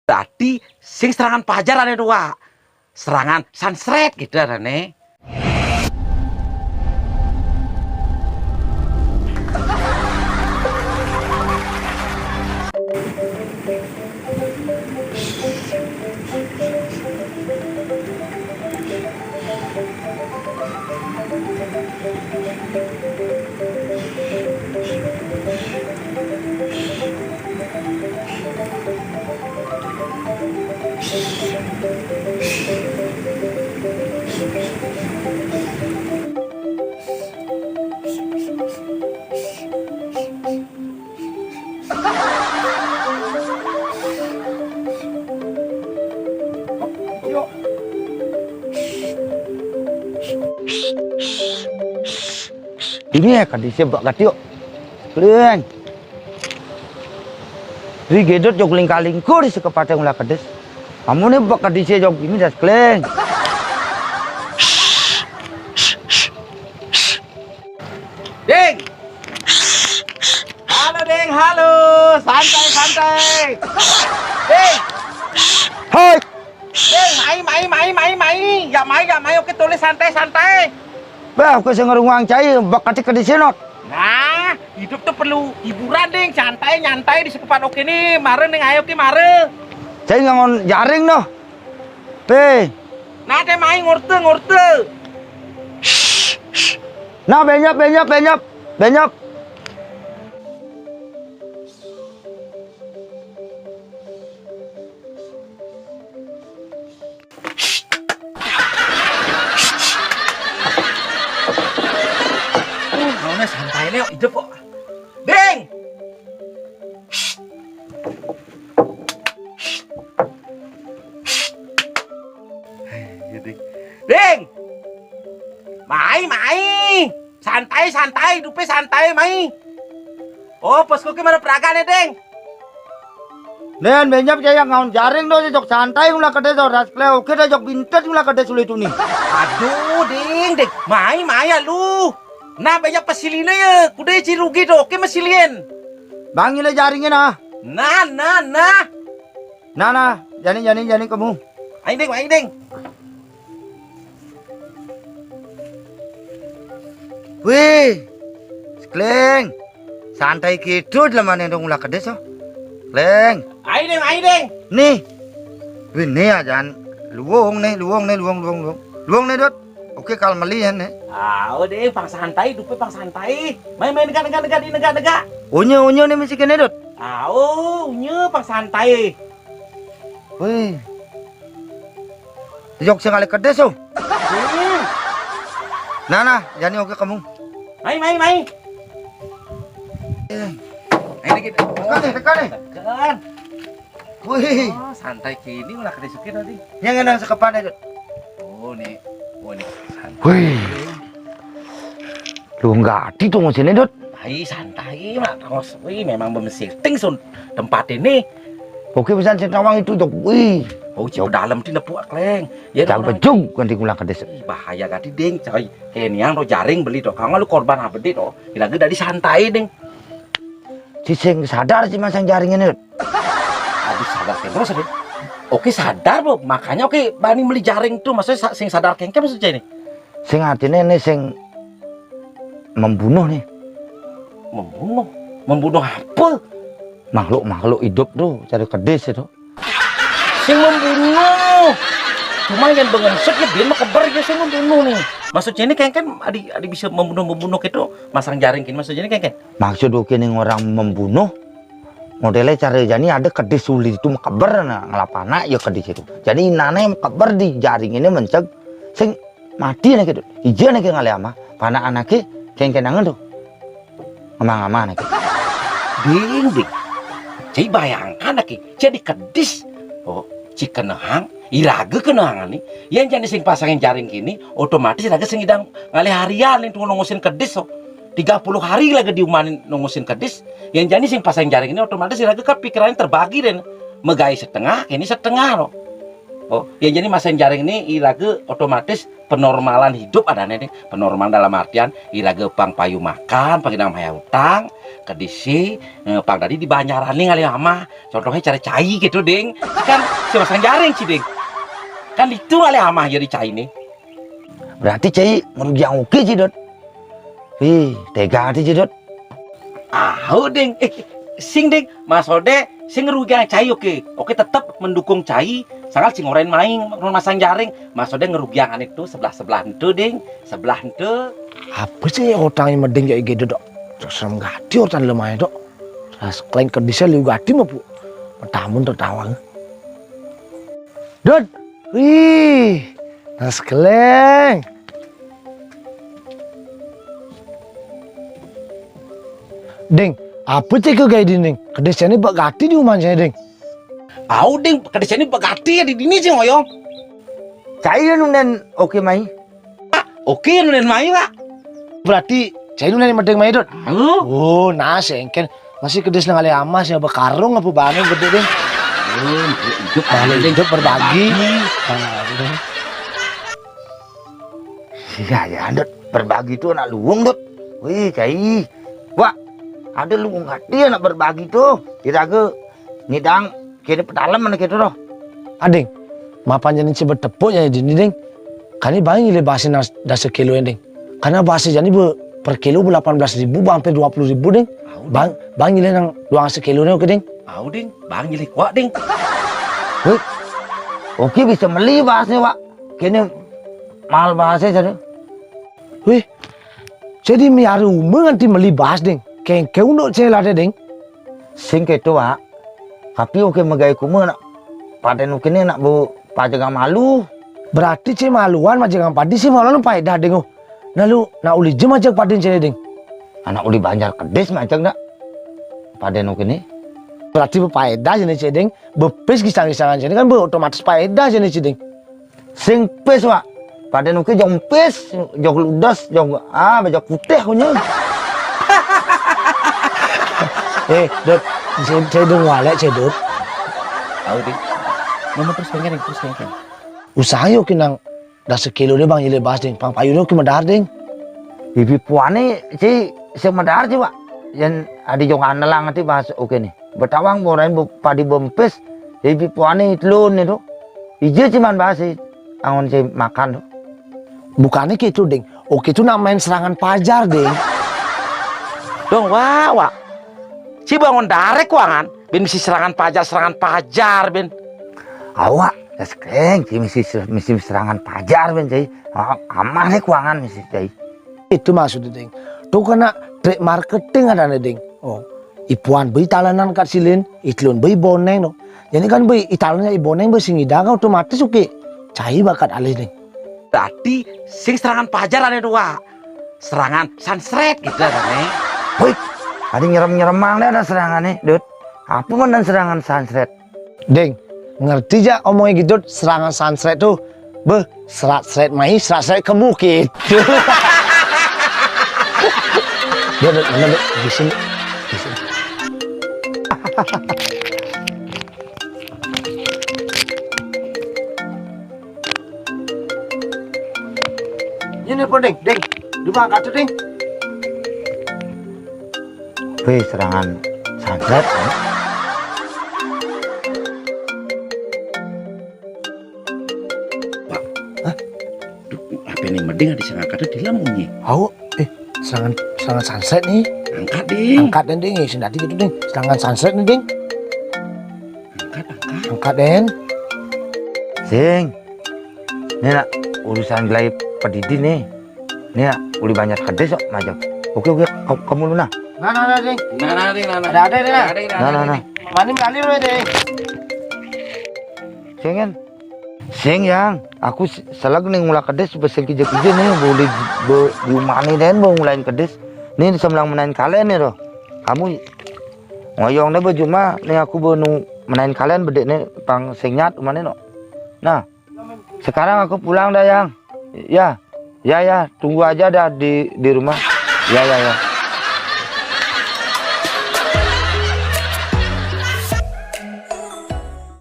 Berarti sing serangan pajar ada dua. Serangan sunset gitu ada nih. Ini ya kan disebut katio kalian di gedot jog lingkalingkur di sekepatang ulah kades kamu nih bak kadise jog ini das kleng Ding. Halo Ding, halo. Santai. Ding. hai Ding, mai. Ya mai, oke tulis santai. bah aku sengerungang cai bak kate kadise not Nah, hidup tuh perlu hiburan Ding, nyantai di sekepan oke nih. Mare Ding, ayo ki mare. cai ngangon jaring noh pe Nah, teh mai ngurte. nah benyap Nah, santai nih, hidup kok. Ding. Ding. Mai. Santai, hidupnya santai, mai. Oh, posko ki mana peragaan nih, Ding? nen benyap cai ngangon jaring noh jog santai ulah kades das kleng oke dah jog bintet ulah kades sulit ini Aduh, Ding. Mai ya lu. Nah, banyak pesilina ya. Kuda cirugi tuh, oke mesilien. bangile jaringnya nah Nah. jani kamu Aing Ding. wih kleng santai gitu dalam mana dong ulah kades oh kleng Aing Ding. nih wih nih ajan luong nih dot oke kalau melihat nih Ding, pang santai, hidupnya pang santai. Main negak. unyu nih mesti kene dot Unyu pang santai. wih jok sekali kades oh nah jani oke kamu Mai. eh Aing dikit. tekan nih Tekan. wih Oh, santai kini ulah kedisukin tadi. yang enak sekepan dot Oh, nih. Santai. wih lu nggak di tuh sini dot Santai, mak. Terus, memang memesiting sun tempat ini. oke pesan Cintawang itu dok wih Oh, jauh dalam di nepuak kleng. Ya jangan bejung ganti ulang kades bahaya gak Ding, coy. Kenian lo jaring beli dok. Kalau lu korban apa deh dok? Lagi dari santai Ding. si sing sadar si masang jaring ini dot Habis sadar terus deh. Oke sadar bro, makanya oke bani beli jaring tuh. Maksudnya sing sadar kengke maksudnya ini. sing artinya ini sing membunuh nih Membunuh apa? makhluk hidup tuh cari kades itu Sing membunuh. Cuma yang bengesek ya dia mah kebar ya sing membunuh nih. Maksudnya ini kengken adi bisa membunuh gitu masang jaring kini maksudnya ini kengken. maksud oke nih orang membunuh modelnya cara jani ada kades sulit itu makabar nah ngelapana ya kades itu jadi nana yang makabar di jaring ini menceg sing mati nih gitu hijau nih ngale ama pana anaknya kengkenangan tuh amang nih Ding. Cai bayangkan lagi, jadi kedis. Oh, cik kenang, iraga kenangan nih. Yang jadi sing pasangin jaring kini, otomatis iraga sing idang ngalih harian nih tunggu nunggusin kedis. Oh, 30 hari lagi diumanin nunggusin kedis. Yang jadi sing pasangin jaring ini otomatis iraga kepikirannya terbagi dan megai setengah, ini setengah loh. Oh, ya jadi masang jaring ini iraga otomatis penormalan hidup ada nih, penormalan dalam artian iraga pang payu makan, pakai nama utang, kedisi, pang tadi di Banjarani ngali ama, contohnya cara cai gitu ding, kan si masang jaring sih ding, kan itu ngali ama jadi cai nih. Berarti cai ngerugi yang oke sih Dot. Wih, tega hati sih Dot. Ding, sing ding, Mas Ode, sing ngerugi yang cai oke tetap mendukung cai. Sangat sing orang main masang jaring, Mas Ode ngerugian itu sebelah itu ding, sebelah itu. Apa sih orang yang mending kayak gitu dok? Serem gati orang lemah dok. Ras kleng kedisnya liu gati mah bu. Tamun tertawa. Dot, wih, nas kleng. Ding, apa sih ke kayak ding? Kedisnya ini bak gati di rumah saya ding. Ding, kedis ini begati ya di sini sih ngoyong. Cai nunen oke mai. Oke, nulen main pak. Berarti saya ini mending main dot. Halo. Oh, nah sengken masih kedis nang ale amas ya bekarung apa bangun gede ding. Hidup Hidup berbagi. Iya ya Dot, berbagi tuh anak luung Dot. Wih cai. Wah, ada luung hati anak berbagi tuh. Iraga nidang kini pedalam mana gitu loh. Ading, mapan jadi coba tepuk ya di ding. Kani banyak le bahasa dah sekilo ding. Karena bahasa jadi per kilo 18.000 sampai 20.000 ding. Bang le nang luang sekilo ni oke ding. Ding, bang jadi kuat ding. Wih, oke bisa beli bahasa Pak. Kini mahal bahasa jadi. Wih, jadi miaru menganti meli bahas ding. Kau nak saya lada ding. Sing ketu Pak. Tapi oke megai kuma nak paten oke ni nak bu pajangan malu. Berarti saya maluan macam padi sih malu faedah ding. Lalu nak uli jem aja padin saya ding. Anak uli banjar kedis macam nak paten oke ni. Berarti berfaedah jenis ceding, bepes kisah-kisahan jadi kan otomatis faedah jenis ceding. Sing pes Pak. Paten oke jong pes, jong ludas, jong bajak putih punya. Dot, saya dong walek saya dot. Ding. Mama terus pengen. Usaha yuk kinang dah sekilo ni bang jile bahas ding, pang payu ni medar ding. Bibi puane si semedar sih Pak. Yang ada jong anelang nanti bahas oke nih. Betawang borain padi bempes, bibi puane telun itu. Ije cuman bahas sih, angon si makan tuh. Bukannya gitu ding, oke itu nak main serangan pajar ding. Dong, wah. Si bangun darek kuangan, ben misi serangan pajar, ben. Awak, sekarang misi serangan pajar ben cai. Amah nih kuangan misi cai. Itu maksudnya ding. Tuh kena trik marketing ada nih ding. Oh, ipuan beli talanan kat silin, itlun beli boneng no. Jadi kan beli italannya boneng beli singidang otomatis oke. Cai bakat alih ding. Berarti sing serangan pajar ada dua. Serangan sansret gitu ada nih. Wih, ada nyerem-nyeremang deh ada serangan nih, Dut. Apa man dan serangan sansret? Ding, ngerti ja omongnya gitu serangan sansret tuh. Serat seret mai, serat seret kamu gitu. Dia di sini. Ini pun ding, lupa angkat tuh ding. Wih, serangan sansret. Apa nih mending ada yang angkat di lamunnya. Serangan sunset nih. Angkat ding. Angkat den ding, sendati gitu ding. Serangan sunset nih ding. Angkat den. Sing. Ini nak urusan gelai pedidi nih. Ini nak uli banyak kedes kok majak. Oke, kamu lu nah. Nah ding. Nah. Manim kali lu ding. Sing kan. Sing yang aku selag nih ngulak kedes besel kija-kija nih boleh diumani den mau ngulain kedes. Nih sebelang menain kalian nih loh. Kamu ngoyong deh baju mah nih aku benu menain kalian bedek nih pang singnyat umane no. Nah, sekarang aku pulang dah yang. Ya, tunggu aja dah di rumah. Ya.